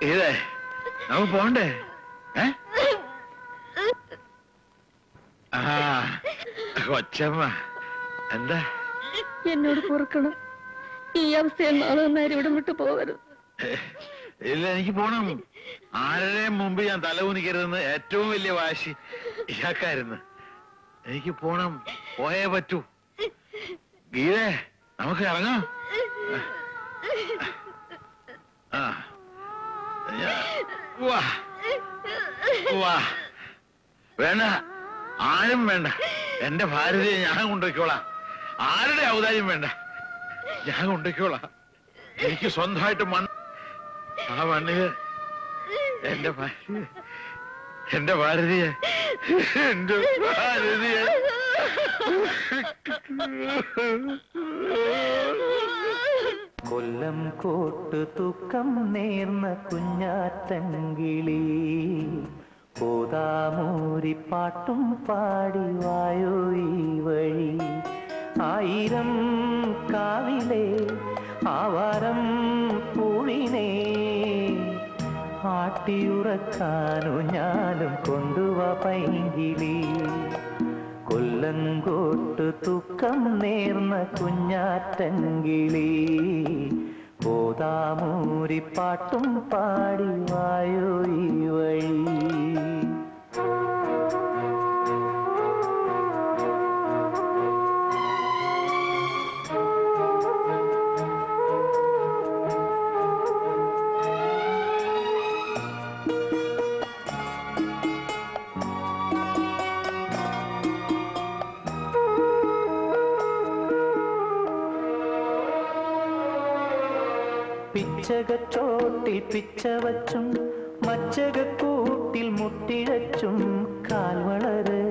ഇതേ നമുക്ക് പോണ്ടേ? കൊച്ചമ്മ എന്താ? എന്നോട് പൊറുക്കണം. ഈ അവസ്ഥയിൽ നാളെ നേരം ഇവിടെ വിട്ടു പോകരുത്. ഇല്ല, എനിക്ക് പോണം. ആരുടെയും മുമ്പ് ഞാൻ തലകുനിക്കരുതെന്ന് ഏറ്റവും വലിയ വാശി ഇയാൾക്കായിരുന്നു. എനിക്ക് പോണം, പോയേ പറ്റൂ. ഗീതേ, നമുക്ക് ഇറങ്ങാം. വേണ്ട, ആരും വേണ്ട. എന്റെ ഭാര്യയെ ഞാൻ കൊണ്ടുപോയിക്കോളാം. ആരുടെ ഔദാര്യം വേണ്ട, ഞാൻ കൊണ്ടുപോയിക്കോളാം. എനിക്ക് സ്വന്തമായിട്ട് മണ്ണ്, ആ മണ്ണില് എന്റെ ഭാര്യയെ എന്റെ ഭാര്യയെ കൊല്ലം കോട്ട് തൂക്കം നേർന്ന കുഞ്ഞാറ്റങ്കിളി കോതാമൂരി പാട്ടും പാടി വായോ ഈ വഴി. ആയിരം കാവിലെ ആവാരം പൂളിനെ ആട്ടിയുറക്കാനു ഞാനും കൊണ്ടുവാ പൈങ്കിളി. കൊല്ലങ്കോട്ട് തൂക്കം നേർന്ന കുഞ്ഞാറ്റങ്കിളി കോതാമൂരി പാട്ടും പാടി വായോ ഈ വഴി. പിച്ചകച്ചോട്ടിൽ പിച്ച വച്ചും മച്ചകൂട്ടിൽ മുട്ടിഴച്ചും കാൽവളര്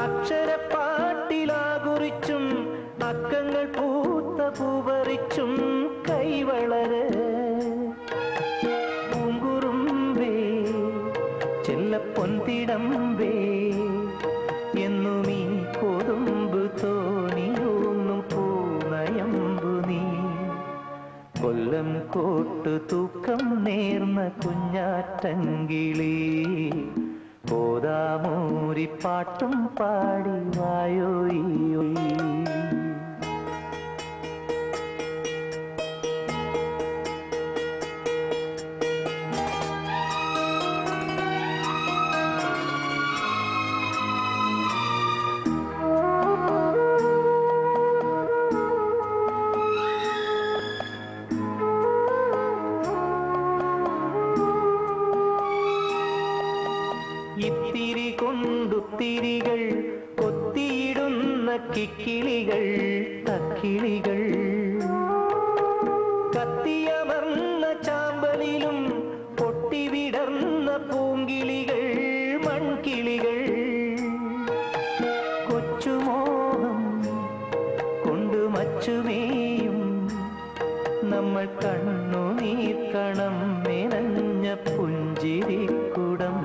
അക്ഷരപ്പാട്ടിലാകുറിച്ചും അക്കങ്ങൾ പൂത്ത പൂവറിച്ചും കൈവളര്. പൂങ്കുറുമ്പേ ചെല്ലപ്പൊന്തിടമ്പേ എന്നും ഈ കൊതുമ്പ് തോണിയൊന്നും പൂനയമ്പു നീ. കൊല്ലം കോട്ട് തൂക്കം നേർന്ന കുഞ്ഞാറ്റങ്കിളി കോതാമൂരി പാട്ടും പാടി വായോ ഈ വഴി. ഇത്തിരി കൊണ്ടുത്തിരികൾ കൊത്തിയിടുന്ന കിക്കിളികൾ തക്കിളികൾ കത്തിയമർന്ന ചാമ്പലിലും പൊട്ടിവിടർന്ന പൂങ്കിളികൾ മൺകിളികൾ. കൊച്ചുമോഹം കൊണ്ട് മച്ചുമേയും നമ്മൾ കണ്ണുനീർക്കണം മെനഞ്ഞ പുഞ്ചിരിക്കുടം.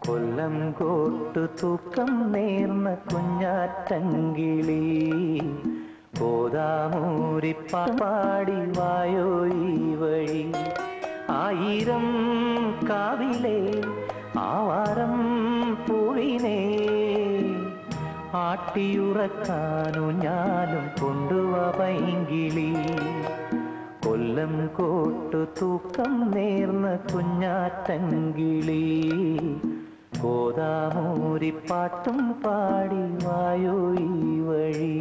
കൊല്ലം കോട്ട് തൂക്കം നേർന്ന കുഞ്ഞാറ്റങ്കിളി കോതാമൂരി പാടി വായോ ഈ വഴി. ആയിരം കാവിലെ ആവാരം പൂളിനെ ആട്ടിയുറക്കാനു ഞാനും കൊണ്ടുവാ പൈങ്കിളി. കൊല്ലം കോട്ട് തൂക്കം നേർന്ന കുഞ്ഞാറ്റങ്കിളി കോതാമൂരി പാട്ടും പാടി വായോ ഈ വഴി.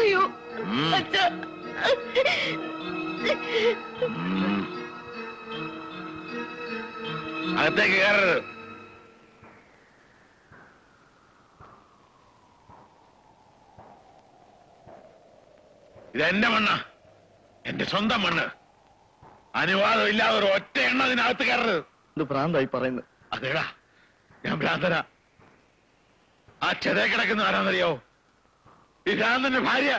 അയ്യോ അച്ഛാ, അകത്തേക്ക് കയറരുത്. ഇതെന്റെ മണ്ണ്, എന്റെ സ്വന്തം മണ്ണ്. അനുവാദം ഇല്ലാതെ ഒരു ഒറ്റ എണ്ണ അതിനകത്ത് കയറരുത്. ഇത് ഭ്രാന്തായി പറയുന്നത്. അതേടാ, ഞാൻ ഭ്രാന്തനാ. ആ ചെറിയ കിടക്കുന്ന ആരാന്നറിയോ? ഈ ഭ്രാന്തന്റെ ഭാര്യ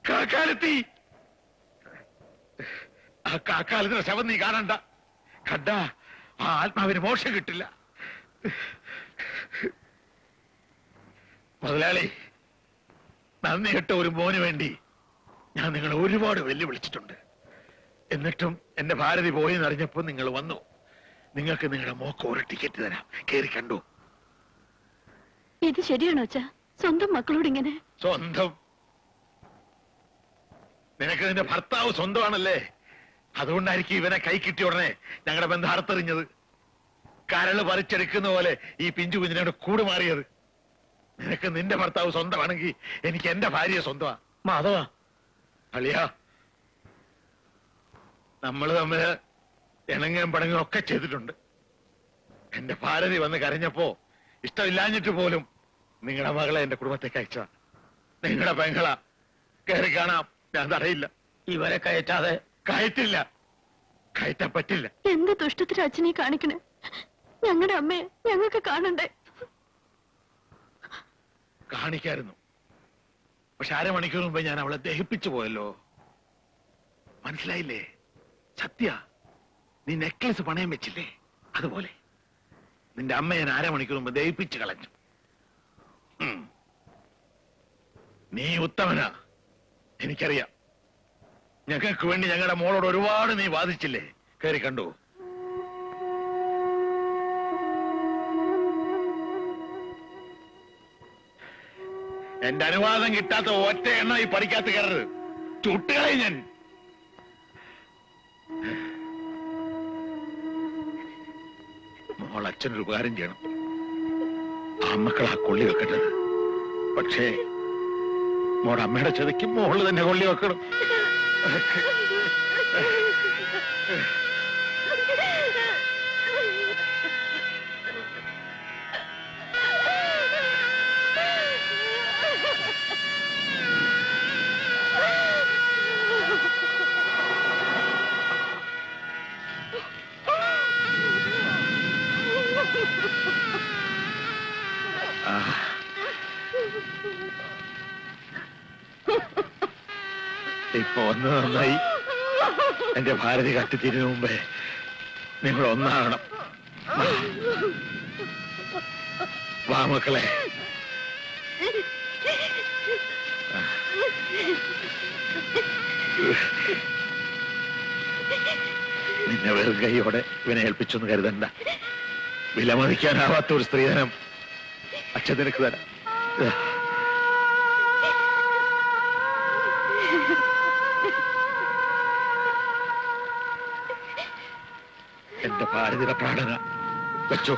കാക്കാലത്തി. ആ കാക്കാലത്തിന്റെ ശവം നീ കാണണ്ട. കണ്ട ആ ആത്മാവിന് മോക്ഷം കിട്ടില്ല. മുതലാളി, നന്ദി കെട്ട ഒരു മോന് വേണ്ടി ഞാൻ നിങ്ങളെ ഒരുപാട് വെല്ലുവിളിച്ചിട്ടുണ്ട്. എന്നിട്ടും എന്റെ ഭാരതി പോയി എന്നറിഞ്ഞപ്പോ നിങ്ങൾ വന്നു. നിങ്ങൾക്ക് നിങ്ങളുടെ മോക്ക് ഒരു ടിക്കറ്റ് തരാം, കേറി കണ്ടു. ഇത് ശരിയാണോ അച്ഛാ? സ്വന്തം മക്കളോട് ഇങ്ങനെ? സ്വന്തം? നിനക്ക് നിന്റെ ഭർത്താവ് സ്വന്തമാണല്ലേ? അതുകൊണ്ടായിരിക്കും ഇവനെ കൈ കിട്ടിയ ഉടനെ ഞങ്ങളുടെ ബന്ധം അറുത്തെറിഞ്ഞത്. കരള് പറിച്ചെടുക്കുന്ന പോലെ ഈ പിഞ്ചു കുഞ്ഞിനോട് കൂടുമാറിയത്. നിനക്ക് നിന്റെ ഭർത്താവ് സ്വന്തമാണെങ്കിൽ എനിക്ക് എന്റെ ഭാര്യ സ്വന്തമാ. മാധവ അളിയാ, നമ്മൾ തമ്മില് ഇണങ്ങുകയും പടങ്ങുകയും ഒക്കെ ചെയ്തിട്ടുണ്ട്. എന്റെ ഭാരതി വന്ന് കരഞ്ഞപ്പോ ഇഷ്ടമില്ലാഞ്ഞിട്ട് പോലും നിങ്ങളുടെ മകളെ എന്റെ കുടുംബത്തേക്ക് അയച്ചതാ. നിങ്ങളുടെ പെങ്ങള കയറി കാണാം, ഞാൻ തടയില്ല. ഇവരെ കയറ്റാതെ കയറ്റില്ല, കയറ്റാൻ പറ്റില്ല. എന്ത് ദുഷ്ടത്തിന് അച്ഛനെ കാണിക്കണേ? ഞങ്ങളുടെ അമ്മയെ ഞങ്ങൾക്ക് കാണണ്ടേ? കാണിക്കായിരുന്നു, പക്ഷെ അരമണിക്കൂർ മുമ്പേ ഞാൻ അവളെ ദഹിപ്പിച്ചു പോയല്ലോ. മനസ്സിലായില്ലേ? സത്യ, നീ നെക്ലസ് പണയം വെച്ചില്ലേ, അതുപോലെ നിന്റെ അമ്മ ഞാൻ അരമണിക്കൂർ മുമ്പ് ദഹിപ്പിച്ചു കളഞ്ഞു. നീ ഉത്തമനാ, എനിക്കറിയാം. ഞങ്ങൾക്ക് വേണ്ടി ഞങ്ങളുടെ മോളോട് ഒരുപാട് നീ വാദിച്ചില്ലേ, കയറി കണ്ടു. എന്റെ അനുവാദം കിട്ടാത്ത ഒറ്റ എണ്ണ ഈ പഠിക്കാത്ത കയറരുത്. ചുട്ടുകളെ ഞാൻ. മോൾ അച്ഛനൊരു ഉപകാരം ചെയ്യണം. ആ മക്കൾ ആ കൊള്ളി വെക്കട്ടത്. പക്ഷേ മോടെ അമ്മയുടെ ചതിക്ക് മോള് തന്നെ കൊള്ളി വെക്കണം. ഇപ്പൊ ഒന്ന് നന്നായി. എന്റെ ഭാരതി കത്തിത്തീരുന്ന മുമ്പേ നിങ്ങൾ ഒന്നാകണം. വാ മക്കളെ. നിന്നെ വെറും കൈയോടെ ഇവനെ ഏൽപ്പിച്ചൊന്ന് കരുതണ്ട. വിലമതിക്കാനാവാത്ത ഒരു സ്ത്രീധനം അച്ഛൻ നിനക്ക് തരാം. എന്റെ ഭാരതിയുടെ പ്രാണന വെച്ചോ.